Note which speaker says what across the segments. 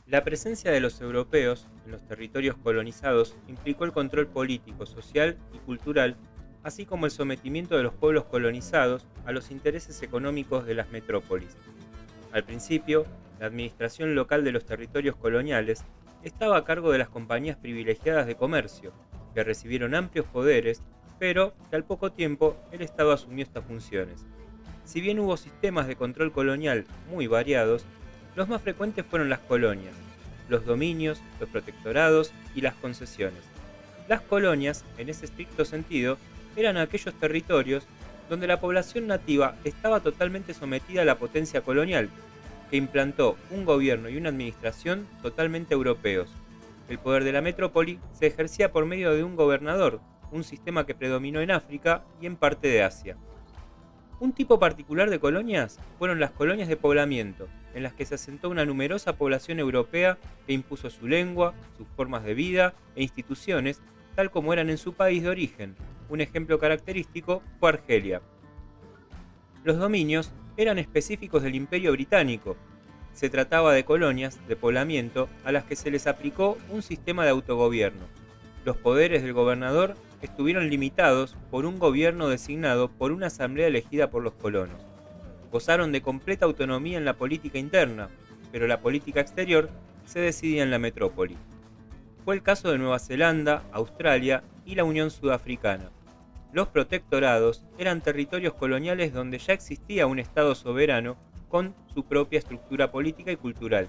Speaker 1: La presencia de los europeos en los territorios colonizados implicó el control político, social y cultural, así como el sometimiento de los pueblos colonizados a los intereses económicos de las metrópolis. Al principio, la administración local de los territorios coloniales estaba a cargo de las compañías privilegiadas de comercio, que recibieron amplios poderes, pero que al poco tiempo el Estado asumió estas funciones. Si bien hubo sistemas de control colonial muy variados, los más frecuentes fueron las colonias, los dominios, los protectorados y las concesiones. Las colonias, en ese estricto sentido, eran aquellos territorios donde la población nativa estaba totalmente sometida a la potencia colonial, que implantó un gobierno y una administración totalmente europeos. El poder de la metrópoli se ejercía por medio de un gobernador, un sistema que predominó en África y en parte de Asia. Un tipo particular de colonias fueron las colonias de poblamiento, en las que se asentó una numerosa población europea que impuso su lengua, sus formas de vida e instituciones, tal como eran en su país de origen. Un ejemplo característico fue Argelia. Los dominios eran específicos del Imperio Británico. Se trataba de colonias de poblamiento a las que se les aplicó un sistema de autogobierno. Los poderes del gobernador estuvieron limitados por un gobierno designado por una asamblea elegida por los colonos. Gozaron de completa autonomía en la política interna, pero la política exterior se decidía en la metrópoli. Fue el caso de Nueva Zelanda, Australia y la Unión Sudafricana. Los protectorados eran territorios coloniales donde ya existía un Estado soberano con su propia estructura política y cultural.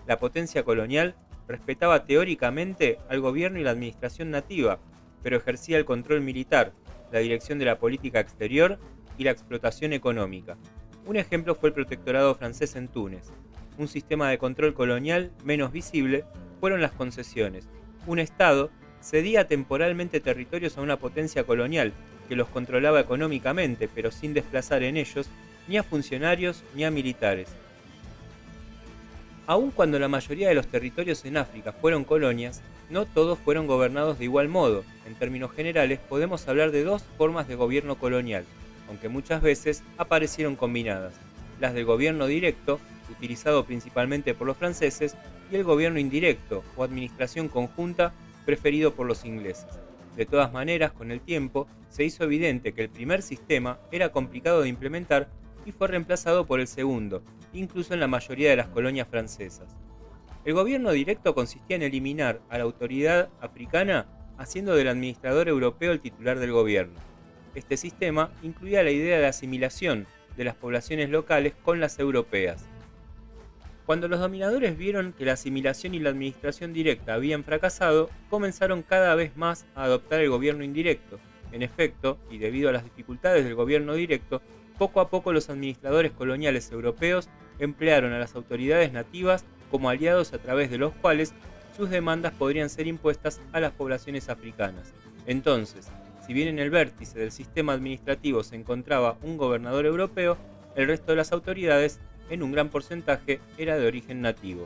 Speaker 1: La potencia colonial respetaba teóricamente al gobierno y la administración nativa, pero ejercía el control militar, la dirección de la política exterior y la explotación económica. Un ejemplo fue el protectorado francés en Túnez. Un sistema de control colonial menos visible fueron las concesiones. Un Estado cedía temporalmente territorios a una potencia colonial que los controlaba económicamente, pero sin desplazar en ellos ni a funcionarios ni a militares. Aun cuando la mayoría de los territorios en África fueron colonias, no todos fueron gobernados de igual modo. En términos generales, podemos hablar de dos formas de gobierno colonial, aunque muchas veces aparecieron combinadas: las del gobierno directo, utilizado principalmente por los franceses, y el gobierno indirecto, o administración conjunta, preferido por los ingleses. De todas maneras, con el tiempo, se hizo evidente que el primer sistema era complicado de implementar y fue reemplazado por el segundo, incluso en la mayoría de las colonias francesas. El gobierno directo consistía en eliminar a la autoridad africana, haciendo del administrador europeo el titular del gobierno. Este sistema incluía la idea de asimilación de las poblaciones locales con las europeas. Cuando los dominadores vieron que la asimilación y la administración directa habían fracasado, comenzaron cada vez más a adoptar el gobierno indirecto. En efecto, y debido a las dificultades del gobierno directo, poco a poco los administradores coloniales europeos emplearon a las autoridades nativas como aliados a través de los cuales sus demandas podrían ser impuestas a las poblaciones africanas. Entonces, si bien en el vértice del sistema administrativo se encontraba un gobernador europeo, el resto de las autoridades, en un gran porcentaje, era de origen nativo.